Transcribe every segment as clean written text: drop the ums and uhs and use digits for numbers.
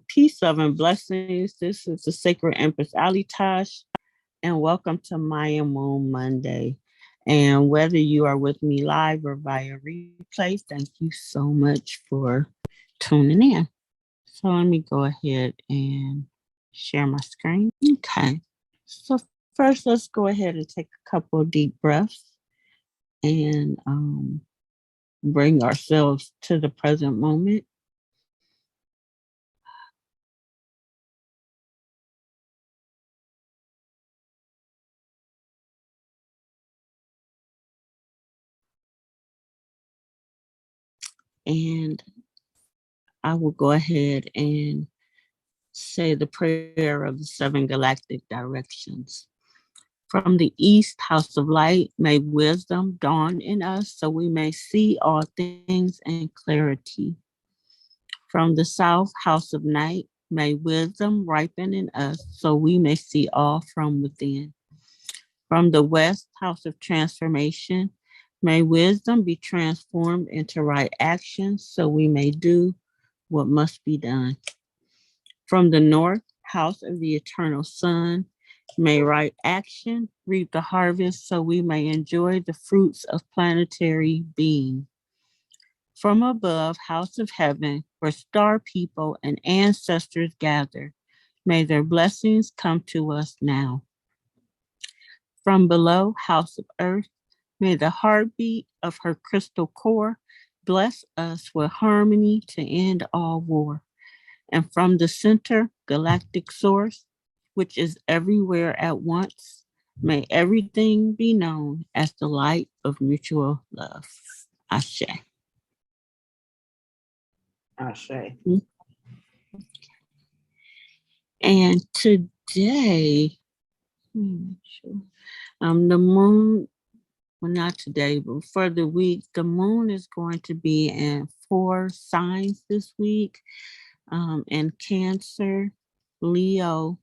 Peace, love, and blessings. This is the Sacred Empress Alitash, and welcome to Mayan Moon Monday. And whether you are with me live or via replay, thank you so much for tuning in. So let me go ahead and share my screen. Okay. So first, let's go ahead and take a couple of deep breaths and bring ourselves to the present moment. And I will go ahead and say the prayer of the seven galactic directions. From the east, house of light, may wisdom dawn in us so we may see all things in clarity. From the south, house of night, may wisdom ripen in us so we may see all from within. From the west, house of transformation, may wisdom be transformed into right action so we may do what must be done. From the north, house of the eternal sun, may right action reap the harvest so we may enjoy the fruits of planetary being. From above, house of heaven, where star people and ancestors gather, may their blessings come to us now. From below, house of earth, may the heartbeat of her crystal core bless us with harmony to end all war. And from the center, galactic source, which is everywhere at once, may everything be known as the light of mutual love. Ashe. Ashe. And today, the moon, well, not today, but for the week, the moon is going to be in 4 signs this week, in Cancer, Leo,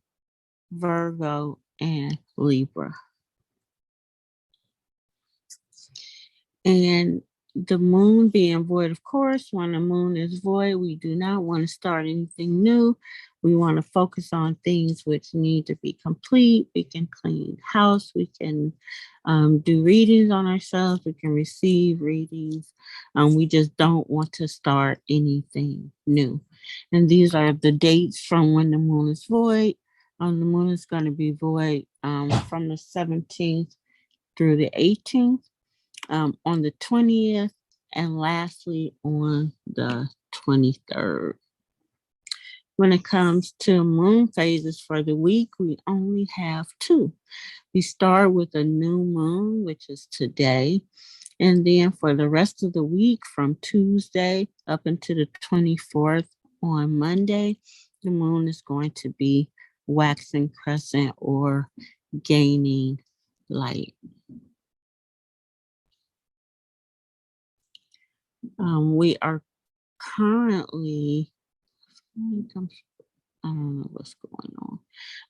Virgo, and Libra. And the moon being void, of course, when the moon is void, we do not want to start anything new. We want to focus on things which need to be complete. We can clean house. We can do readings on ourselves. We can receive readings. We just don't want to start anything new. And these are the dates from when the moon is void. The moon is going to be void from the 17th through the 18th, on the 20th, and lastly on the 23rd. When it comes to moon phases for the week, we only have 2. We start with a new moon, which is today. And then for the rest of the week, from Tuesday up until the 24th on Monday, the moon is going to be waxing crescent or gaining light. We are currently, I don't know what's going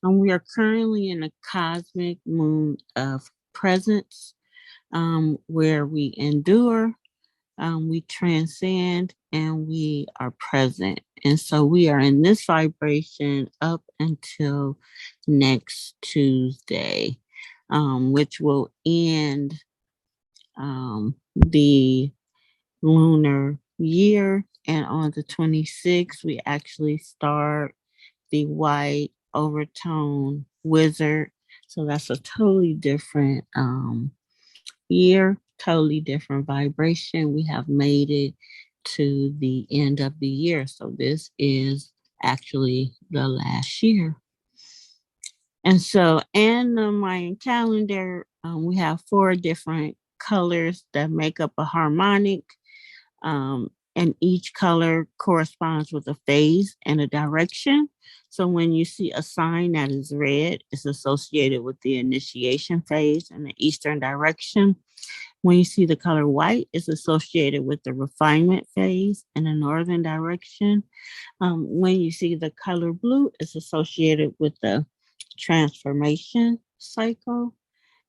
on. We are currently in a cosmic moon of presence, where we endure, we transcend, and we are present. And so we are in this vibration up until next Tuesday, which will end the lunar year. And on the 26th, we actually start the white overtone wizard. So that's a totally different year, totally different vibration. We have made it to the end of the year. So this is actually the last year. And so in the Mayan calendar, we have 4 different colors that make up a harmonic. And each color corresponds with a phase and a direction. So when you see a sign that is red, it's associated with the initiation phase and the eastern direction. When you see the color white, it's associated with the refinement phase and the northern direction. When you see the color blue, it's associated with the transformation cycle.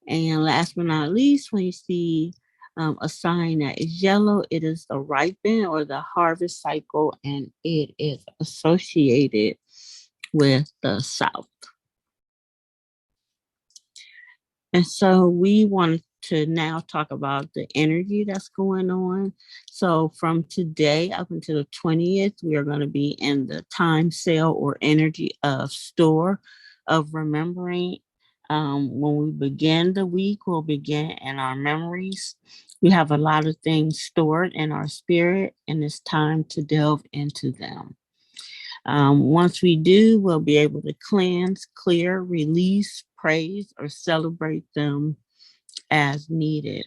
And last but not least, when you see A sign that is yellow, it is the ripen or the harvest cycle, and it is associated with the south. And so we want to now talk about the energy that's going on. So from today up until the 20th, we are going to be in the time cell or energy of store of remembering. When we begin the week, we'll begin in our memories. We have a lot of things stored in our spirit, and it's time to delve into them. Once we do, we'll be able to cleanse, clear, release, praise, or celebrate them as needed.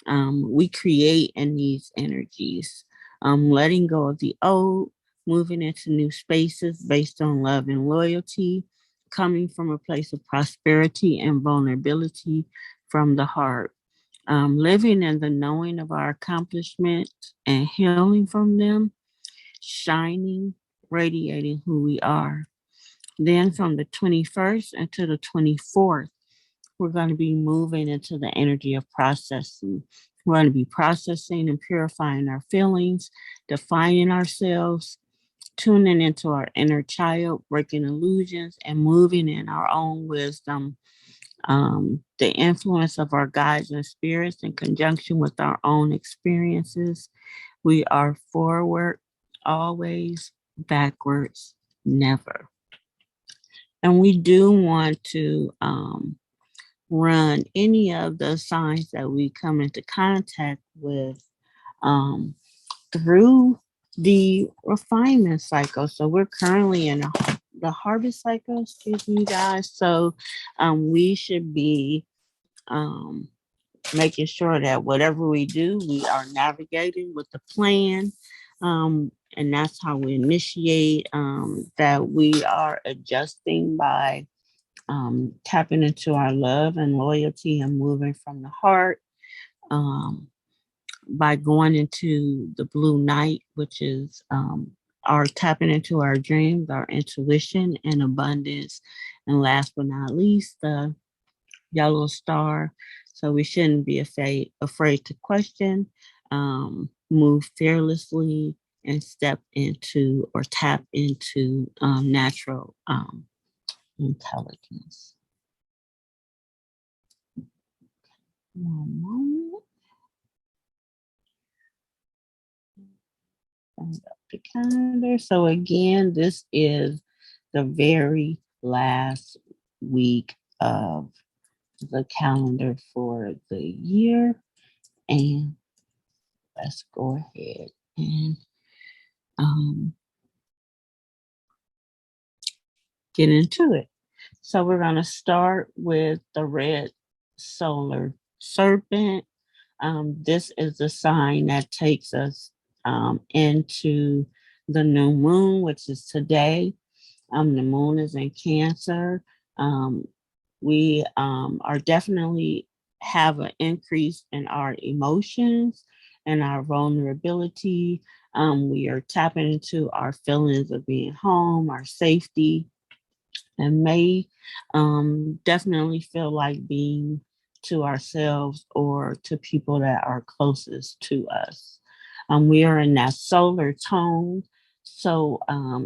We create in these energies, letting go of the old, moving into new spaces based on love and loyalty, coming from a place of prosperity and vulnerability from the heart, living in the knowing of our accomplishments and healing from them, shining, radiating who we are. Then from the 21st until the 24th, we're going to be moving into the energy of processing. We're going to be processing and purifying our feelings, defining ourselves, tuning into our inner child, breaking illusions, and moving in our own wisdom. The influence of our guides and spirits in conjunction with our own experiences. We are forward always, backwards never. And we do want to run any of the signs that we come into contact with um, through the refinement cycle. So we're currently in the harvest cycle, excuse me, guys. So we should be um, making sure that whatever we do, we are navigating with the plan. And that's how we initiate, that we are adjusting by tapping into our love and loyalty and moving from the heart, um, by going into the blue night, which is our tapping into our dreams, our intuition, and abundance. And last but not least, the yellow star. So we shouldn't be afraid to question, move fearlessly, and step into or tap into natural intelligence. One moment. Bring up the calendar. So again, this is the very last week of the calendar for the year. And let's go ahead and um, get into it. So we're going to start with the red solar serpent. This is the sign that takes us into the new moon, which is today. The moon is in Cancer. Um, we are definitely have an increase in our emotions and our vulnerability. We are tapping into our feelings of being home, our safety, and may definitely feel like being to ourselves or to people that are closest to us. We are in that solar tone. So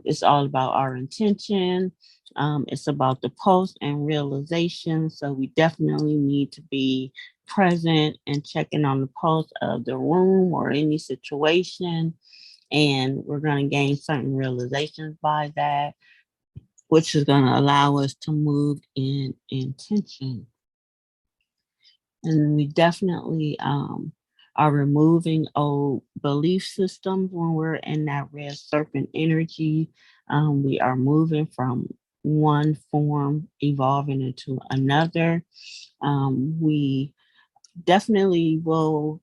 it's all about our intention. It's about the pulse and realization. So we definitely need to be present and checking on the pulse of the room or any situation. And we're going to gain certain realizations by that, which is going to allow us to move in intention. And we definitely are removing old belief systems when we're in that red serpent energy. We are moving from one form, evolving into another. We definitely will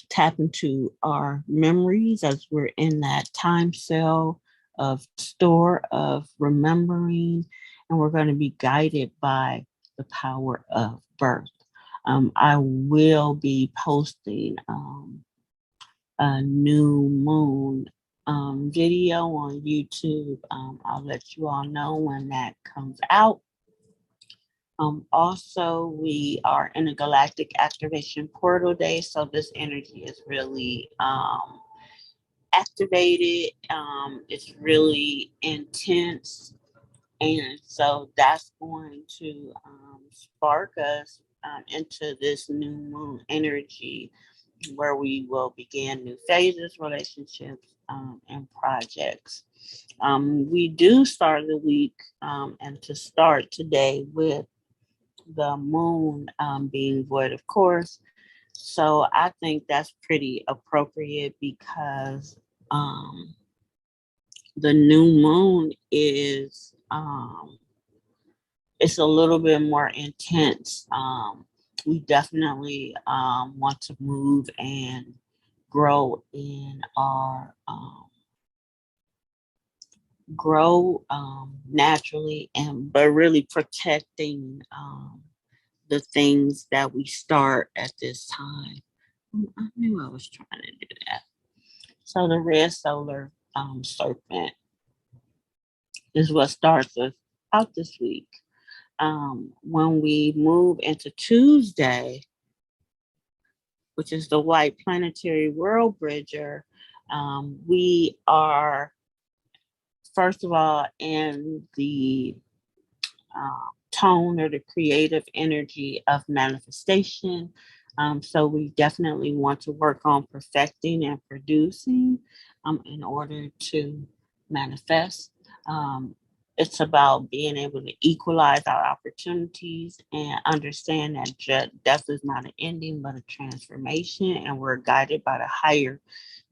tap into our memories as we're in that time cell of store of remembering, and we're going to be guided by the power of birth. I will be posting a new moon video on YouTube. I'll let you all know when that comes out. Also, we are in a galactic activation portal day, so this energy is really activated. It's really intense, and so that's going to spark us into this new moon energy where we will begin new phases, relationships, and projects. We do start the week and to start today with the moon being void, of course. So I think that's pretty appropriate because the new moon is it's a little bit more intense. We definitely want to move and grow in our grow naturally, and but really protecting the things that we start at this time. I knew I was trying to do that. So the red solar serpent is what starts us out this week. When we move into Tuesday, which is the white planetary world bridger, we are, first of all, in the tone or the creative energy of manifestation. So we definitely want to work on perfecting and producing in order to manifest. Um, it's about being able to equalize our opportunities and understand that death is not an ending, but a transformation, and we're guided by the higher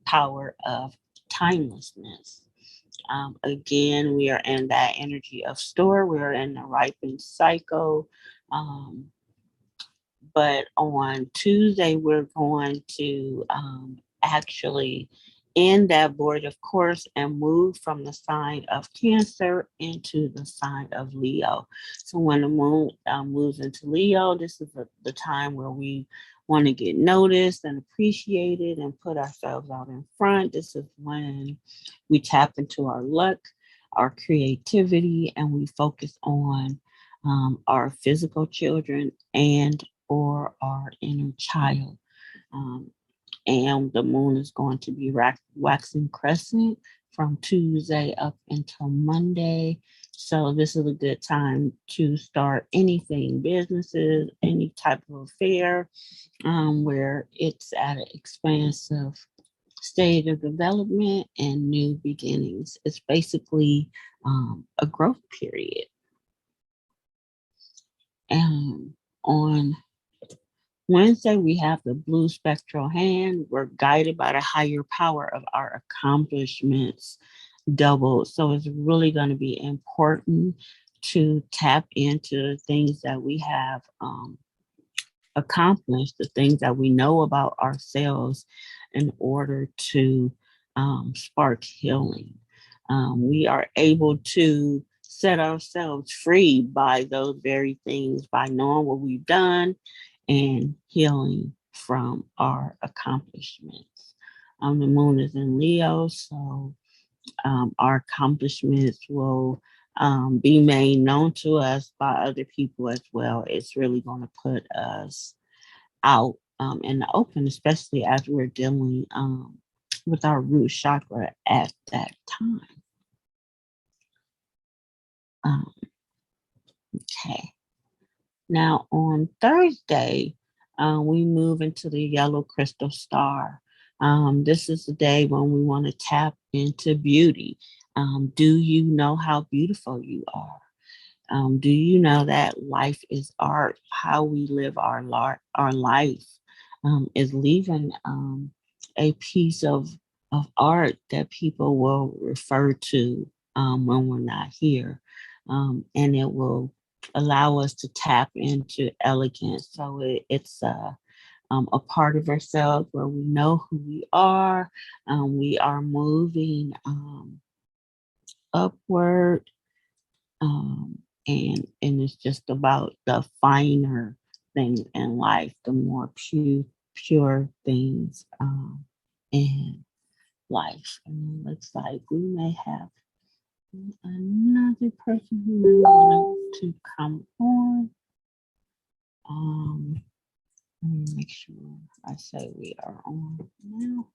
power of timelessness. Again, we are in that energy of store. We're in the ripen cycle. Um, but on Tuesday, we're going to actually end that board, of course, and move from the sign of Cancer into the sign of Leo. So when the moon moves into Leo, this is the time where we want to get noticed and appreciated and put ourselves out in front. This is when we tap into our luck, our creativity, and we focus on our physical children and or our inner child. Um, and the moon is going to be waxing crescent from Tuesday up until Monday. So this is a good time to start anything, businesses, any type of affair where it's at an expansive stage of development and new beginnings. It's basically a growth period. And on Wednesday, we have the blue spectral hand. We're guided by the higher power of our accomplishments doubled. So it's really going to be important to tap into the things that we have accomplished, the things that we know about ourselves in order to spark healing. We are able to set ourselves free by those very things, by knowing what we've done and healing from our accomplishments. The moon is in Leo, so our accomplishments will be made known to us by other people as well. It's really going to put us out in the open, especially as we're dealing with our root chakra at that time. Um, okay. Now on Thursday, we move into the yellow crystal star. This is the day when we want to tap into beauty. Do you know how beautiful you are? Do you know that life is art? How we live our life is leaving a piece of art that people will refer to when we're not here, and it will allow us to tap into elegance. So it's a part of ourselves where we know who we are. We are moving upward, and it's just about the finer things in life, the more pure things in life. And it looks like we may have another person who may want to come on. Let me make sure I say we are on now.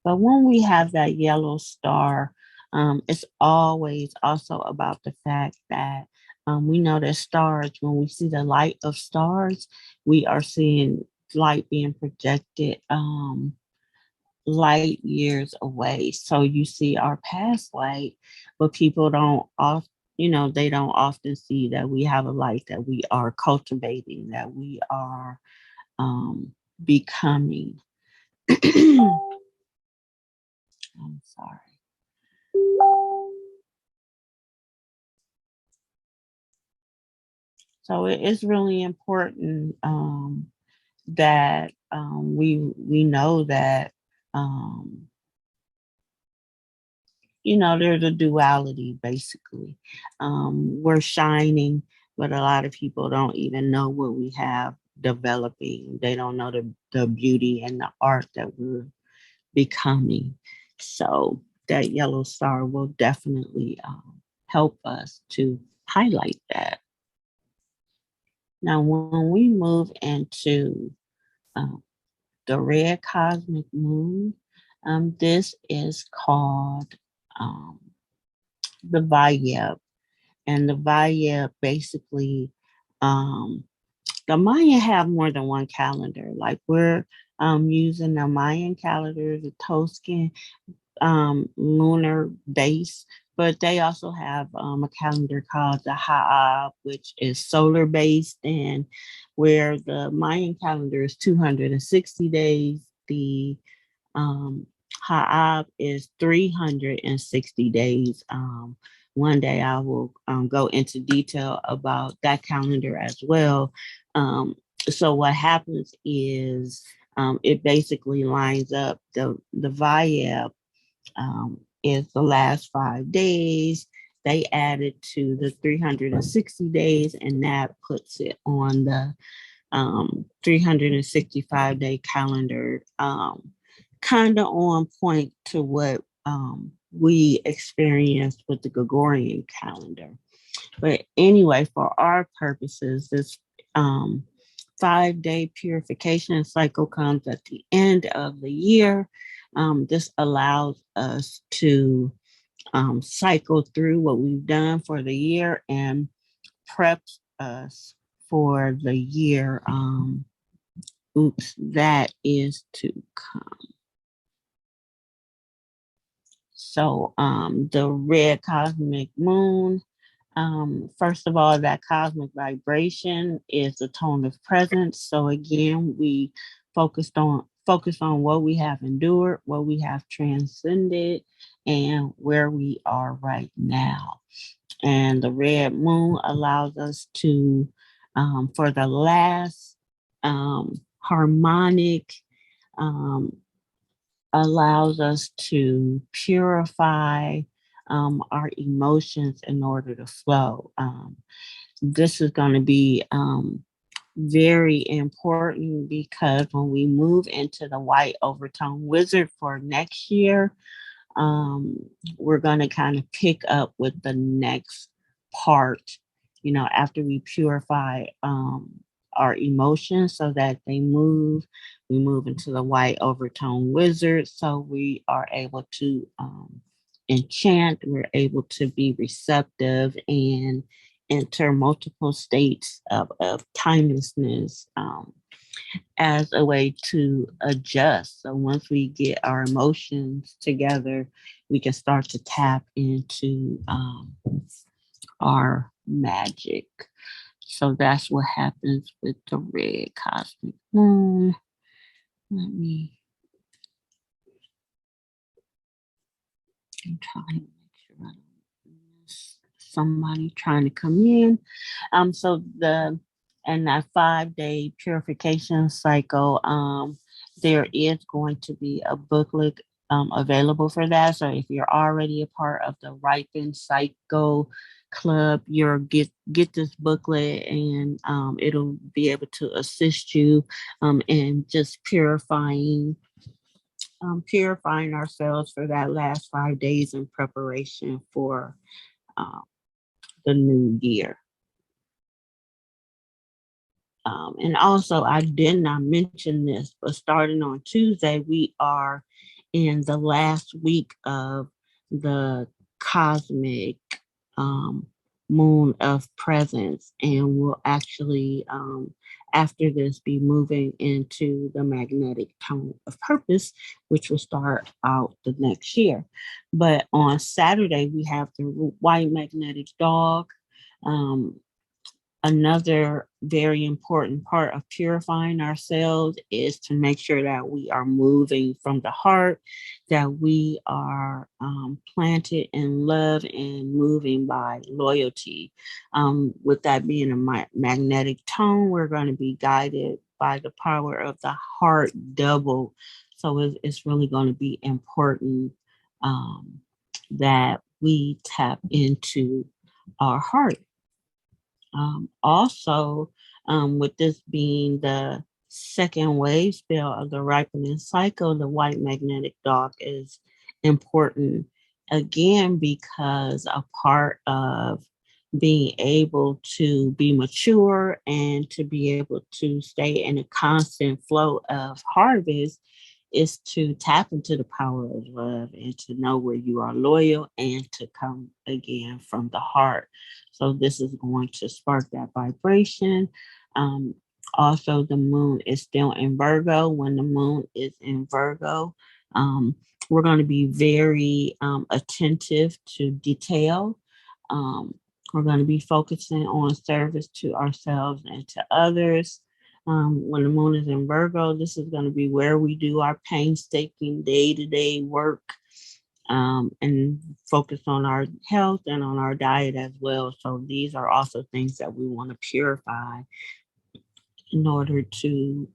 But when we have that yellow star, it's always also about the fact that we know that stars, when we see the light of stars, we are seeing light being projected light years away. So you see our past light, but people don't often, they don't often see that we have a light that we are cultivating, that we are becoming. I'm sorry. So it is really important that we know that um, there's a duality basically. We're shining, but a lot of people don't even know what we have developing. They don't know the beauty and the art that we're becoming. So that yellow star will definitely help us to highlight that. Now, when we move into um, the red cosmic moon, this is called um, the Vayeb. And the Vayeb basically, um, the Maya have more than one calendar. Like we're using the Mayan calendar, the Toscan lunar base, but they also have a calendar called the Ha'ab, which is solar based, and where the Mayan calendar is 260 days, the um, Ha'ab is 360 days. One day I will go into detail about that calendar as well. So what happens is it basically lines up the Vayeb is the last 5 days. They added to the 360 days, and that puts it on the 365-day calendar, kind of on point to what we experienced with the Gregorian calendar. But anyway, for our purposes, this 5-day purification cycle comes at the end of the year. This allows us to cycle through what we've done for the year and preps us for the year that is to come. So the red cosmic moon, first of all, that cosmic vibration is the tone of presence. So again, we focus on what we have endured, what we have transcended, and where we are right now. And the red moon allows us to, for the last harmonic, um, allows us to purify our emotions in order to flow. This is going to be very important because when we move into the white overtone wizard for next year, um, we're going to kind of pick up with the next part, after we purify our emotions so that we move into the white overtone wizard. So we are able to enchant, we're able to be receptive and enter multiple states of timelessness. As a way to adjust. So once we get our emotions together, we can start to tap into our magic. So that's what happens with the red cosmic moon. Let me I'm trying to make sure I don't miss somebody trying to come in. So that 5-day purification cycle, there is going to be a booklet available for that. So if you're already a part of the Ripen Cycle Club, you'll get this booklet, and it'll be able to assist you in just purifying ourselves for that last 5 days in preparation for um, the new year. And also, I did not mention this, but starting on Tuesday, we are in the last week of the cosmic um, moon of presence, and we'll actually, after this, be moving into the magnetic tone of purpose, which will start out the next year. But on Saturday, we have the white magnetic dog. Um, Another very important part of purifying ourselves is to make sure that we are moving from the heart, that we are planted in love and moving by loyalty. With that being a magnetic tone, we're going to be guided by the power of the heart double. So it's really going to be important um, that we tap into our heart. Also, with this being the second wave spell of the ripening cycle, the white magnetic dog is important again because a part of being able to be mature and to be able to stay in a constant flow of harvest is to tap into the power of love and to know where you are loyal and to come again from the heart. So this is going to spark that vibration. Um, Also, the moon is still in Virgo. When the moon is in Virgo, um, we're going to be very attentive to detail. Um, we're going to be focusing on service to ourselves and to others. When the moon is in Virgo, this is going to be where we do our painstaking day to day work and focus on our health and on our diet as well. So, these are also things that we want to purify in order to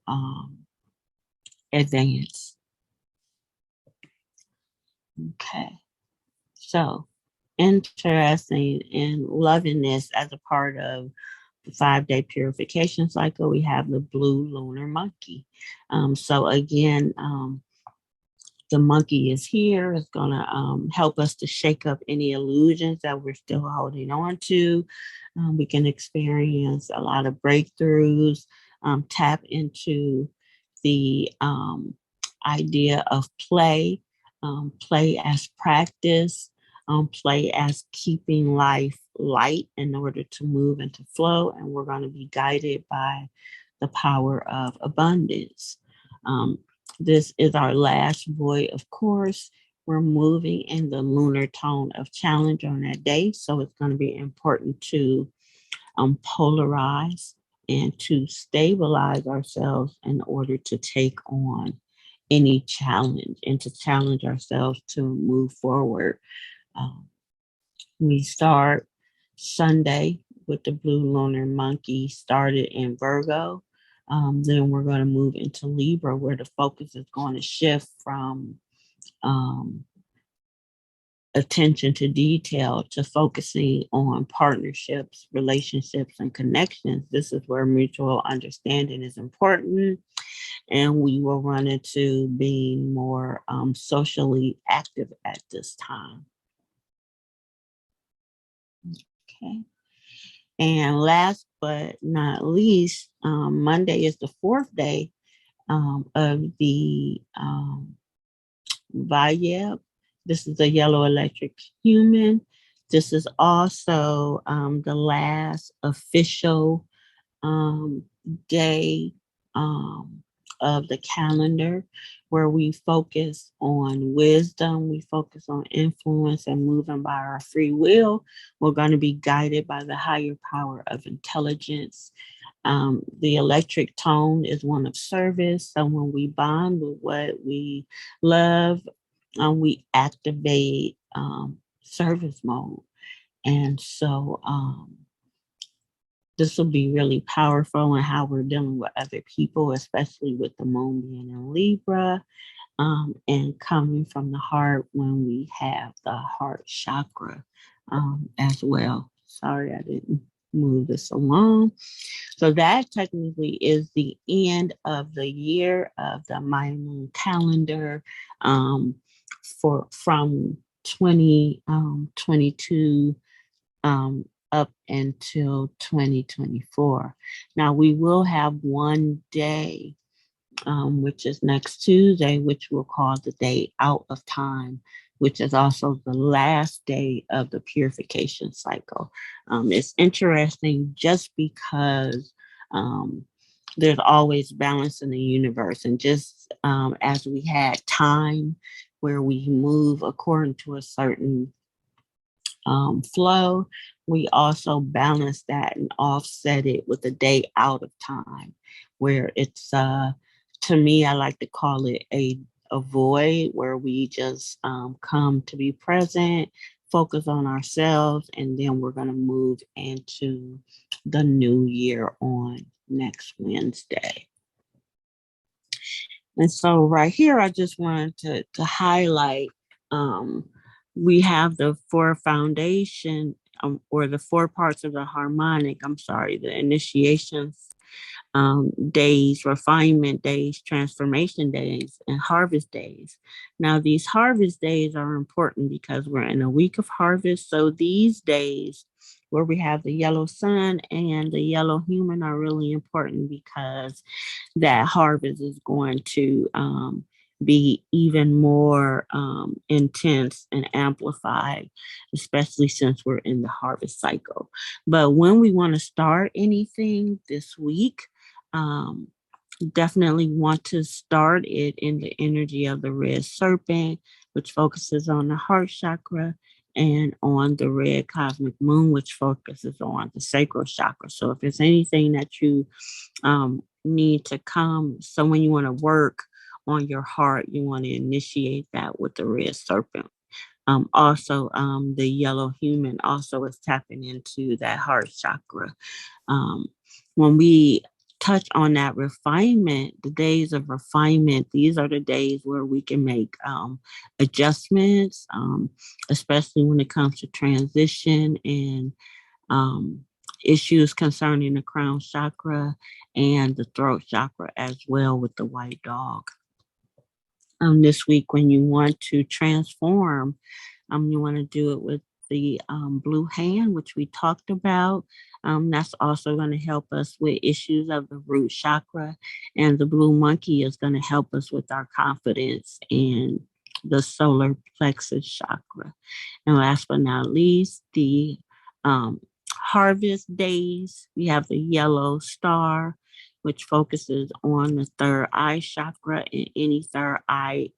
advance. Okay. So, interesting and loving this as a part of the 5 day purification cycle, we have the blue lunar monkey. So again, the monkey is here. It's going to help us to shake up any illusions that we're still holding on to. We can experience a lot of breakthroughs, tap into the idea of play, play as practice, play as keeping life light in order to move and to flow. And we're going to be guided by the power of abundance. Um, this is our last void, of course. We're moving in the lunar tone of challenge on that day. So it's going to be important to polarize and to stabilize ourselves in order to take on any challenge and to challenge ourselves to move forward. Um, we start Sunday with the blue lunar monkey started in Virgo. Then we're going to move into Libra, where the focus is going to shift from um, attention to detail to focusing on partnerships, relationships, and connections. This is where mutual understanding is important. And we will run into being more socially active at this time. Okay. And last but not least, Monday is the fourth day of the Vayeb. This is a yellow electric human. This is also the last official day of the calendar where we focus on wisdom, we focus on influence and moving by our free will. We're going to be guided by the higher power of intelligence. The electric tone is one of service. So when we bond with what we love, we activate service mode. And so this will be really powerful in how we're dealing with other people, especially with the moon being in Libra, and coming from the heart when we have the heart chakra as well. Sorry, I didn't move this along. So that technically is the end of the year of the Mayan calendar for from 2022 up until 2024. Now, we will have one day, which is next Tuesday, which we'll call the day out of time, which is also the last day of the purification cycle. It's interesting just because um, there's always balance in the universe. And just as we had time where we move according to a certain flow, we also balance that and offset it with a day out of time, where it's to me, I like to call it a void where we just come to be present, focus on ourselves, and then we're going to move into the new year on next Wednesday. And so right here, I just wanted to highlight we have the four foundation or the four parts of the harmonic, the initiations days, refinement days, transformation days, and harvest days. Now, these harvest days are important because we're in a week of harvest. So these days where we have the yellow sun and the yellow human are really important because that harvest is going to be even more intense and amplified, especially since we're in the harvest cycle. But when we want to start anything this week, um, definitely want to start it in the energy of the red serpent, which focuses on the heart chakra, and on the red cosmic moon, which focuses on the sacral chakra. So if there's anything that you need to come, so when you want to work on your heart, you want to initiate that with the red serpent. Also, the yellow human also is tapping into that heart chakra. When we touch on that refinement, the days of refinement, these are the days where we can make adjustments, especially when it comes to transition and issues concerning the crown chakra and the throat chakra as well with the white dog. This week, when you want to transform, you want to do it with the blue hand, which we talked about. That's also going to help us with issues of the root chakra. And the blue monkey is going to help us with our confidence and the solar plexus chakra. And last but not least, the harvest days. We have the yellow star, which focuses on the third eye chakra and any third eye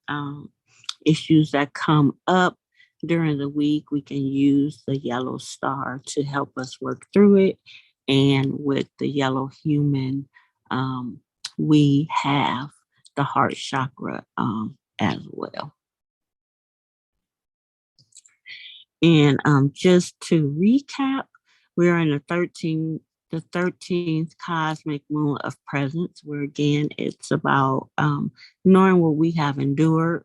issues that come up during the week. We can use the yellow star to help us work through it. And with the yellow human, we have the heart chakra as well. And just to recap, we're in the 13th cosmic moon of presence, where again, it's about knowing what we have endured,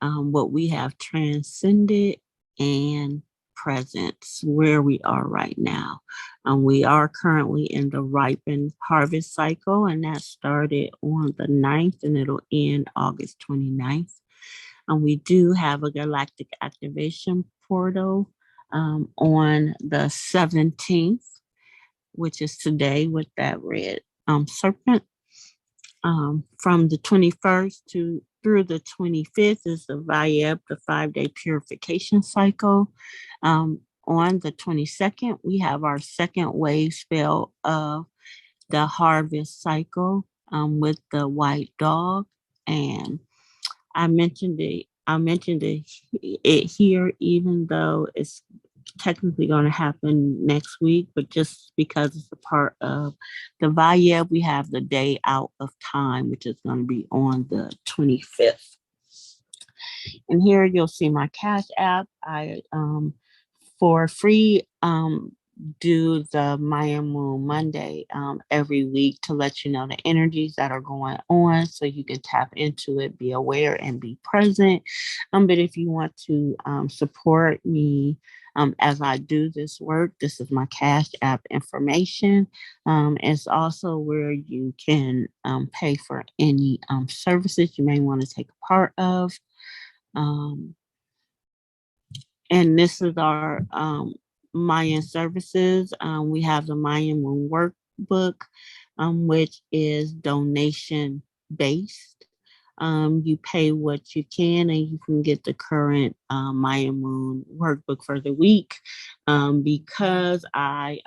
what we have transcended, and presence, where we are right now. We are currently in the ripened harvest cycle, and that started on the 9th and it'll end August 29th. And we do have a galactic activation portal on the 17th, which is today with that red serpent. From the 21st through the 25th is the Vayeb, the 5-day purification cycle. On the 22nd, we have our second wave spell of the harvest cycle with the white dog. And I mentioned it here, even though it's technically going to happen next week, but just because it's a part of the Vayeb, we have the day out of time, which is going to be on the 25th. And here you'll see my Cash App. I for free do the Mayan Moon Monday every week to let you know the energies that are going on, so you can tap into it, be aware, and be present. But if you want to support me as I do this work, this is my Cash App information. It's also where you can pay for any services you may want to take a part of. And this is our Mayan services. We have the Mayan Moon Workbook, which is donation based. You pay what you can, and you can get the current Mayan Moon Workbook for the week. Because I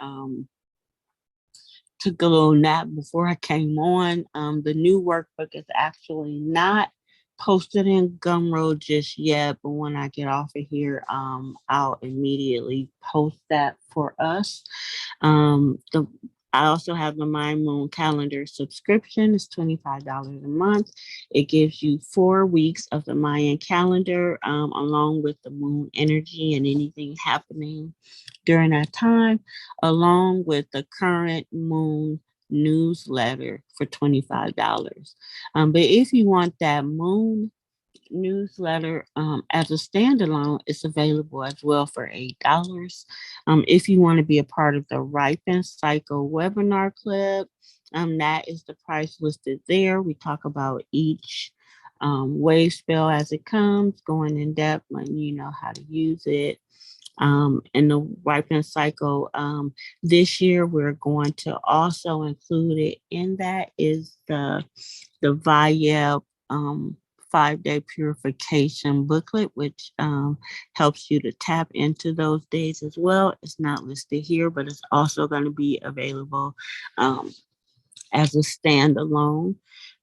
took a little nap before I came on. The new workbook is actually not posted in Gumroad just yet, but when I get off of here, I'll immediately post that for us. The I also have the My Moon calendar subscription. It's $25 a month. It gives you 4 weeks of the Mayan calendar, along with the moon energy and anything happening during that time, along with the current moon newsletter for $25. But if you want that moon newsletter as a standalone, it's available as well for $8. If you want to be a part of the Ripen Cycle webinar club, that is the price listed there. We talk about each wave spell as it comes, going in depth, letting you know how to use it. In the ripening cycle, this year we're going to also include it in that is the VIEP 5-day purification booklet, which helps you to tap into those days as well. It's not listed here, but it's also going to be available as a standalone.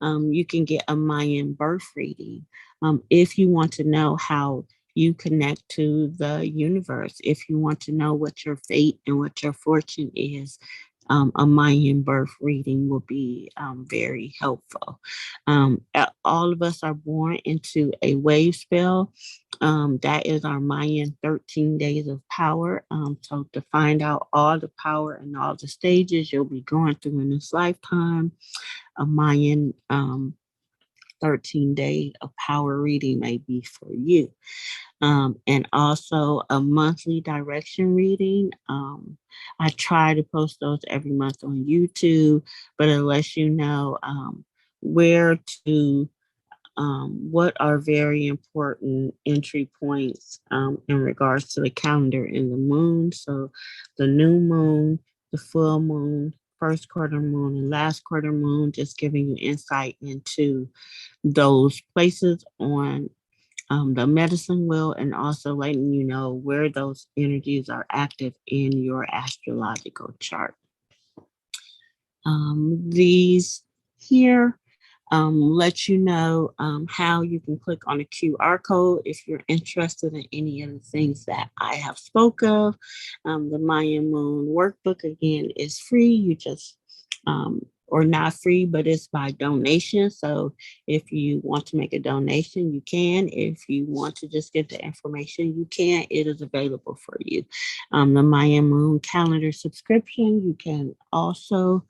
You can get a Mayan birth reading if you want to know how you connect to the universe, if you want to know what your fate and what your fortune is. A Mayan birth reading will be very helpful. All of us are born into a wave spell. That is our Mayan 13 days of power. So to find out all the power and all the stages you'll be going through in this lifetime, a Mayan 13-day of power reading may be for you. And also a monthly direction reading. I try to post those every month on YouTube, but it lets you know where to, what are very important entry points in regards to the calendar and the moon. So the new moon, the full moon, first quarter moon, and last quarter moon, just giving you insight into those places on the medicine wheel, and also letting you know where those energies are active in your astrological chart. These here let you know how you can click on the QR code if you're interested in any of the things that I have spoke of. The Mayan Moon workbook, again, is free. You just or not free, but it's by donation. So if you want to make a donation, you can. If you want to just get the information, you can. It is available for you. The Mayan Moon calendar subscription, you can also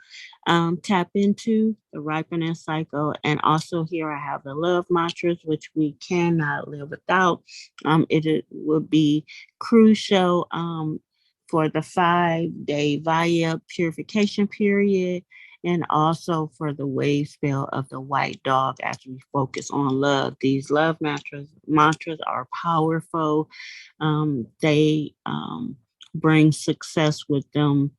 tap into the ripening cycle. And also here I have the love mantras, which we cannot live without. It would be crucial for the 5-day Vaya purification period, and also for the wave spell of the white dog as we focus on love. These love mantras are powerful. They bring success with them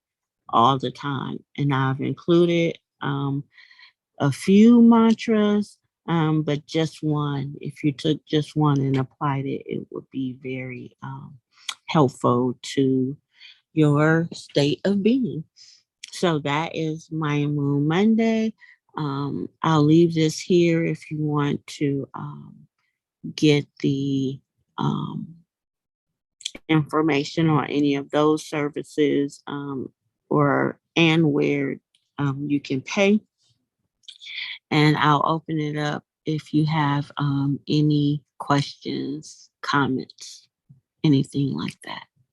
all the time. And I've included a few mantras, but just one. If you took just one and applied it, it would be very helpful to your state of being. So that is my Moon Monday. I'll leave this here if you want to get the information on any of those services, or and where you can pay. And I'll open it up if you have any questions, comments, anything like that.